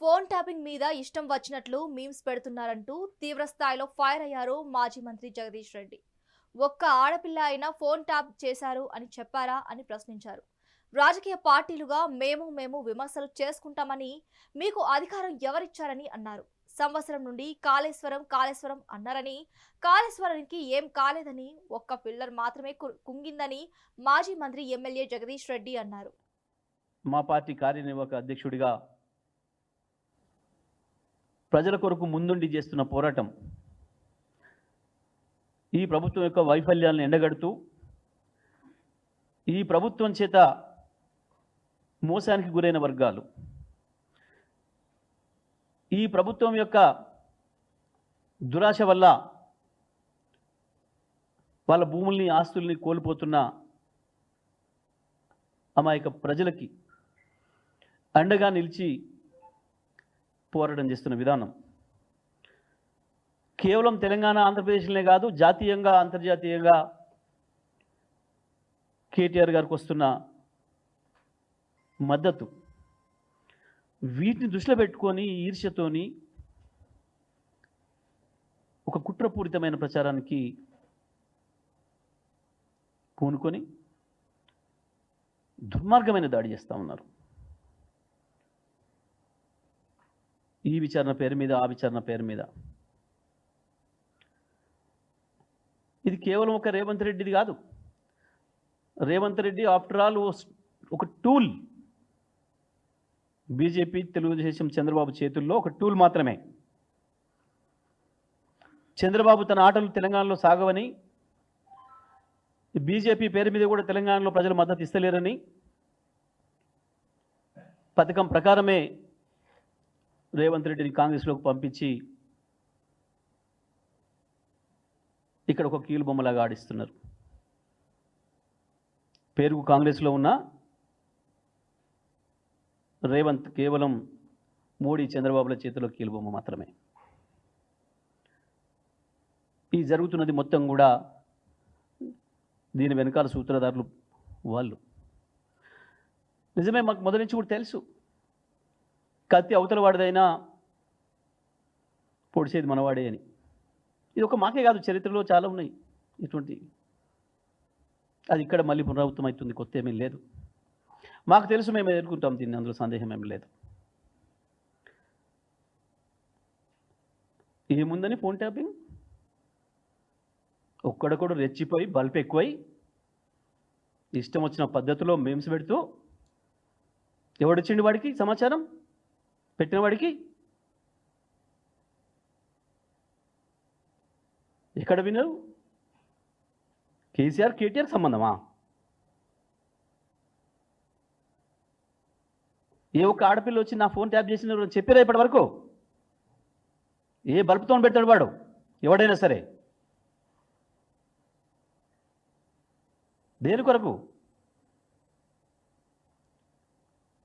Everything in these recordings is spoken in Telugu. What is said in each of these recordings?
ఫోన్ ట్యాపింగ్ మీద ఇష్టం వచ్చినట్లు మీమ్స్ పెడుతున్నారంటూ తీవ్ర స్థాయిలో ఫైర్ అయ్యారు మాజీ మంత్రి జగదీష్ రెడ్డి. ఒక్క ఆడపిల్ల అయినా ఫోన్ ట్యాప్ చేశారు అని చెప్పారా అని ప్రశ్నించారు. రాజకీయ పార్టీలుగా మేము విమర్శలు చేసుకుంటామని మీకు అధికారం ఎవరిచ్చారని అన్నారు. సంవత్సరం నుండి కాళేశ్వరం అన్నారని, కాళేశ్వరానికి ఏం కాలేదని, ఒక్క పిల్లర్ మాత్రమే కుంగిందని మాజీ మంత్రి ఎమ్మెల్యే జగదీష్ రెడ్డి అన్నారు. మా పార్టీ కార్యనిర్వాహక అధ్యక్షుడిగా ప్రజల కొరకు ముందుండి చేస్తున్న పోరాటం ఈ ప్రభుత్వం యొక్క వైఫల్యాలను ఎండగడుతూ ఈ ప్రభుత్వం చేత మోసానికి గురైన వర్గాలు ఈ ప్రభుత్వం యొక్క దురాశ వల్ల వాళ్ళ భూముల్ని ఆస్తుల్ని కోల్పోతున్న అమాయక ప్రజలకి అండగా నిలిచి పోరాటం చేస్తున్న విధానం కేవలం తెలంగాణ ఆంధ్రప్రదేశ్లోనే కాదు, జాతీయంగా అంతర్జాతీయంగా కేటీఆర్ గారికి వస్తున్న మద్దతు, వీటిని దృష్టిలో పెట్టుకొని ఈర్ష్యతోని ఒక కుట్రపూరితమైన ప్రచారానికి పూనుకొని దుర్మార్గమైన దాడి చేస్తూ ఉన్నారు. ఈ విచారణ పేరు మీద, ఆ విచారణ పేరు మీద. ఇది కేవలం ఒక రేవంత్ రెడ్డిది కాదు. రేవంత్ రెడ్డి ఆఫ్టర్ ఆల్ ఒక టూల్, బీజేపీ, తెలుగుదేశం, చంద్రబాబు చేతుల్లో ఒక టూల్ మాత్రమే. చంద్రబాబు తన ఆటలు తెలంగాణలో సాగవని, బీజేపీ పేరు మీద కూడా తెలంగాణలో ప్రజలు మద్దతు ఇస్తలేరని, పథకం ప్రకారమే రేవంత్ రెడ్డిని కాంగ్రెస్లోకి పంపించి ఇక్కడ ఒక కీలుబొమ్మలాగా ఆడిస్తున్నారు. పేరుకు కాంగ్రెస్లో ఉన్న రేవంత్ కేవలం మోడీ, చంద్రబాబుల చేతిలో కీలుబొమ్మ మాత్రమే. ఈ జరుగుతున్నది మొత్తం కూడా దీని వెనకాల సూత్రధారులు వాళ్ళు. నిజమే, మాకు మొదటి నుంచి కూడా తెలుసు, కత్తి అవతల వాడిదైనా పొడిచేది మనవాడే అని. ఇది ఒక మాకే కాదు, చరిత్రలో చాలా ఉన్నాయి ఇటువంటి. అది ఇక్కడ మళ్ళీ పునరావృతం అవుతుంది, కొత్త ఏమీ లేదు. మాకు తెలుసు, మేము ఎదుర్కొంటాం దీన్ని, అందులో సందేహం ఏమి లేదు. ఏముందని ఫోన్ ట్యాపింగ్? ఒక్కడొక్కడు రెచ్చిపోయి బల్బ్ ఎక్కువై ఇష్టం వచ్చిన పద్ధతిలో మేమ్స్ పెడుతూ, ఎవడొచ్చిండు వాడికి సమాచారం పెట్టిన వాడికి? ఎక్కడ వినరు? కేసీఆర్, కేటీఆర్ సంబంధమా? ఏ ఒక్క ఆడపిల్ల వచ్చి నా ఫోన్ ట్యాప్ చేసిన చెప్పారా ఇప్పటి వరకు? ఏ బల్బుతో పెడతాడు వాడు ఎవడైనా సరే? దేని కొరకు?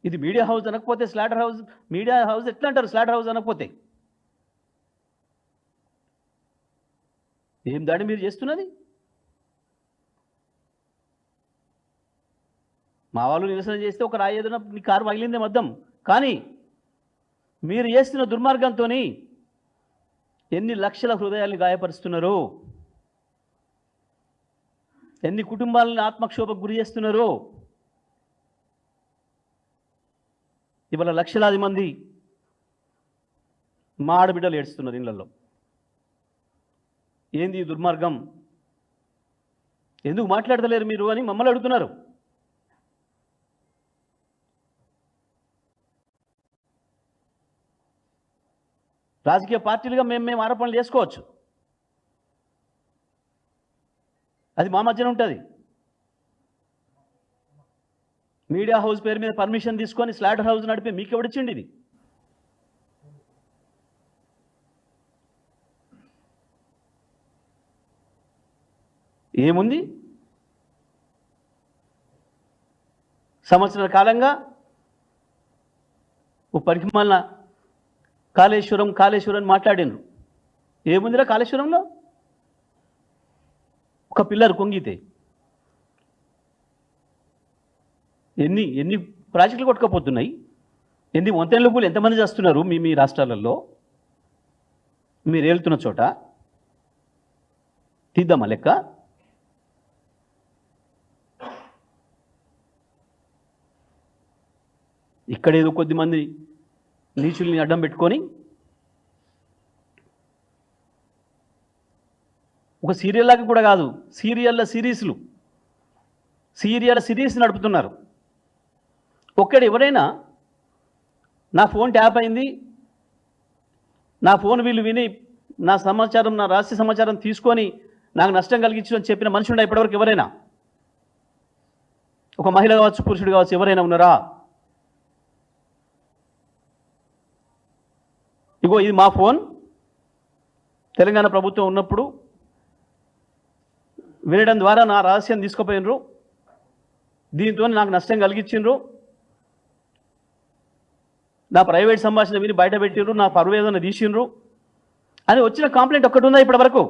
ఇది మీడియా హౌస్ అనకపోతే స్లాటర్ హౌస్, మీడియా హౌస్ ఎట్లా అంటారు స్లాటర్ హౌస్ అనకపోతే? ఏం దాడి మీరు చేస్తున్నది? మా వాళ్ళు నిరసన చేస్తే ఒక రాయి ఏదైనా మీ కారు పగిలిందే మద్దం. కానీ మీరు చేస్తున్న దుర్మార్గంతో ఎన్ని లక్షల హృదయాల్ని గాయపరుస్తున్నారు, ఎన్ని కుటుంబాలను ఆత్మక్షోభకు గురి చేస్తున్నారు. ఇవాళ లక్షలాది మంది మా ఆడబిడ్డలు ఏడుస్తున్నారు ఇళ్లలో. ఏంది ఈ దుర్మార్గం? ఎందుకు మాట్లాడతలేరు మీరు అని మమ్మల్ని అడుగుతున్నారు. రాజకీయ పార్టీలుగా మేము ఆరోపణలు చేసుకోవచ్చు, అది మా మధ్యన ఉంటుంది. మీడియా హౌస్ పేరు మీద పర్మిషన్ తీసుకొని స్లాటర్ హౌస్ నడిపి మీకు ఎవడిచ్చిండి? ఇది ఏముంది? సంవత్సరాల కాలంగా ఓ పరిమాణ కాళేశ్వరం మాట్లాడినరు. ఏముందిరా కాళేశ్వరంలో? ఒక పిల్లర్ కొంగితే ఎన్ని ప్రాజెక్టులు కొట్టుకపోతున్నాయి. వంతెనల కూలి ఎంతమంది చేస్తున్నారు మీ మీ రాష్ట్రాలలో మీరు వెళ్తున్న చోట? తీద్దామా లెక్క? ఇక్కడేదో కొద్దిమంది నీచుల్ని అడ్డం పెట్టుకొని ఒక సీరియల్ లాగా కూడా కాదు, సీరియల్ సిరీస్ నడుపుతున్నారు. ఒక్కడు ఎవరైనా నా ఫోన్ ట్యాప్ అయింది, నా ఫోన్ వీళ్ళు విని నా సమాచారం, నా రహస్య సమాచారం తీసుకొని నాకు నష్టం కలిగించని చెప్పిన మనిషి ఉండే ఇప్పటివరకు ఎవరైనా? ఒక మహిళ కావచ్చు, పురుషుడు కావచ్చు, ఎవరైనా ఉన్నారా? ఇగో ఇది మా ఫోన్, తెలంగాణ ప్రభుత్వం ఉన్నప్పుడు వినడం ద్వారా నా రహస్యం తీసుకుపోయినరు, దీంతో నాకు నష్టం కలిగించిండ్రు, నా ప్రైవేట్ సంభాషణ విని బయట పెట్టిండ్రు, నా పరువు ఏదైనా తీసిండ్రు అని వచ్చిన కంప్లైంట్ ఒక్కటి ఉందా ఇప్పటి వరకు?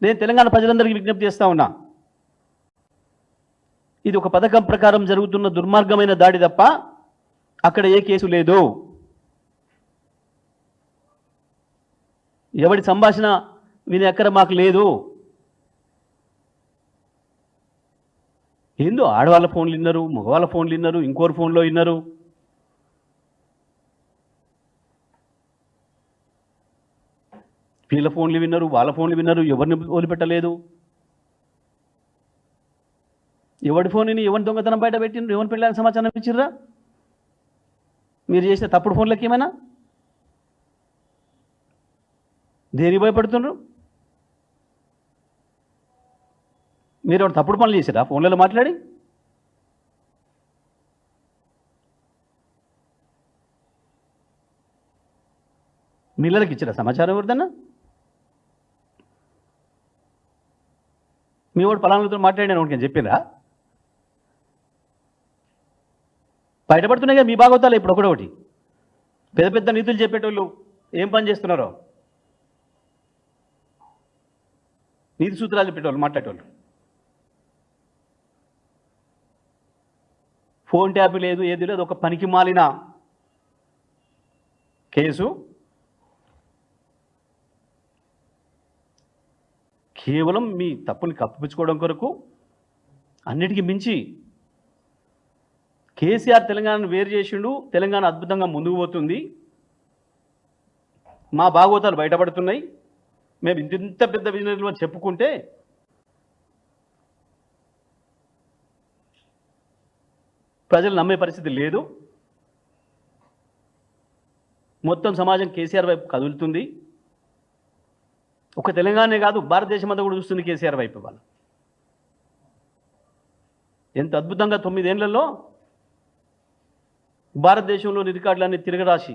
నేను తెలంగాణ ప్రజలందరికీ విజ్ఞప్తి చేస్తా ఉన్నా, ఇది ఒక పథకం ప్రకారం జరుగుతున్న దుర్మార్గమైన దాడి తప్ప అక్కడ ఏ కేసు లేదు. ఎవడి సంభాషణ వినే అక్కడ మాకు లేదు. ఏందో ఆడవాళ్ళ ఫోన్లు విన్నారు, మగవాళ్ళ ఫోన్లు విన్నారు, ఇంకోరు ఫోన్లో విన్నారు. వీళ్ళ ఫోన్లు విన్నారు, వాళ్ళ ఫోన్లు విన్నారు, ఎవరిని వదిలిపెట్టలేదు. ఎవడి ఫోన్ని ఎవరి దొంగతనం బయట పెట్టిండ్రు, ఎవరిని పెళ్ళాలని సమాచారం ఇచ్చిర్రా? మీరు చేసిన తప్పుడు ఫోన్లకి ఏమైనా దేనికి భయపడుతుండ్రు? మీరు ఎవరు తప్పుడు పనులు చేశారా ఫోన్లలో మాట్లాడి? మిల్లలకి ఇచ్చారా సమాచారం ఎవరిదన్నా? మీ వాడు పలానాతో మాట్లాడినా ఒకటి చెప్పినరా? బయటపడుతున్నాయిగా మీ భాగవతాలు ఇప్పుడు ఒకటి. పెద్ద పెద్ద నీతులు చెప్పేటోళ్ళు ఏం పని చేస్తున్నారో, నీతి సూత్రాలు చెప్పేటోళ్ళు మాట్లాడేటోళ్ళు. ఫోన్ ట్యాప్ లేదు, ఏది లేదు, ఒక పనికి మాలిన కేసు. కేవలం మీ తప్పుని కప్పిపుచ్చుకోవడం కొరకు. అన్నిటికీ మించి కేసీఆర్ తెలంగాణను వేరు చేసిండు, తెలంగాణ అద్భుతంగా ముందుకు పోతుంది, మా భాగవతాలు బయటపడుతున్నాయి, మేము ఇంత పెద్ద విజనరీలో చెప్పుకుంటే ప్రజలు నమ్మే పరిస్థితి లేదు. మొత్తం సమాజం కేసీఆర్ వైపు కదులుతుంది. ఒక తెలంగాణనే కాదు, భారతదేశం అంతా కూడా చూస్తుంది కేసీఆర్ వైపు. వాళ్ళు ఎంత అద్భుతంగా 9 ఏళ్లలో భారతదేశంలోని రికార్డులన్నీ తిరగరాసి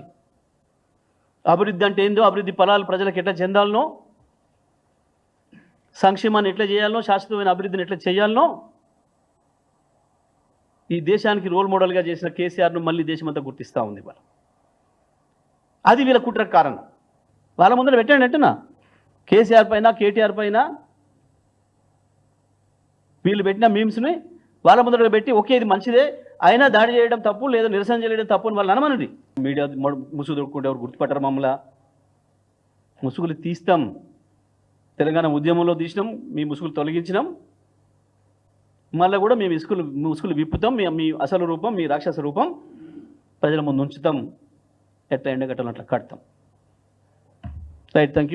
అభివృద్ధి అంటే ఏందో, అభివృద్ధి ఫలాలు ప్రజలకు ఎట్లా చెందాలనో, సంక్షేమాన్ని ఎట్లా చేయాలనో, శాశ్వతమైన అభివృద్ధిని ఎట్లా చేయాలనో ఈ దేశానికి రోల్ మోడల్గా చేసిన కేసీఆర్ను మళ్ళీ దేశమంతా గుర్తిస్తూ ఉంది. వాళ్ళు అది వీళ్ళ కుట్రకు కారణం. వాళ్ళ ముందర పెట్టండి అంటున్నా, కేసీఆర్ పైన కేటీఆర్ పైన వీళ్ళు పెట్టిన మీమ్స్ని వాళ్ళ ముందర పెట్టి ఓకే ఇది మంచిదే, అయినా దాడి చేయడం తప్పు, లేదా నిరసన చేయడం తప్పు అని వాళ్ళు అనమనండి. మీడియా ముసుగు దొరుకుంటే ఎవరు గుర్తుపట్టరు మమ్మల్ని. ముసుగులు తీస్తాం, తెలంగాణ ఉద్యమంలో తీసినాం, మీ ముసుగులు తొలగించినాం, మళ్ళీ కూడా మేము ముసుగులు విప్పుతాం. మీ అసలు రూపం, మీ రాక్షస రూపం ప్రజల ముందు ఉంచుతాం. ఎట్లా ఎండగట్టాలో అట్లా కడతాం. Right, thank you.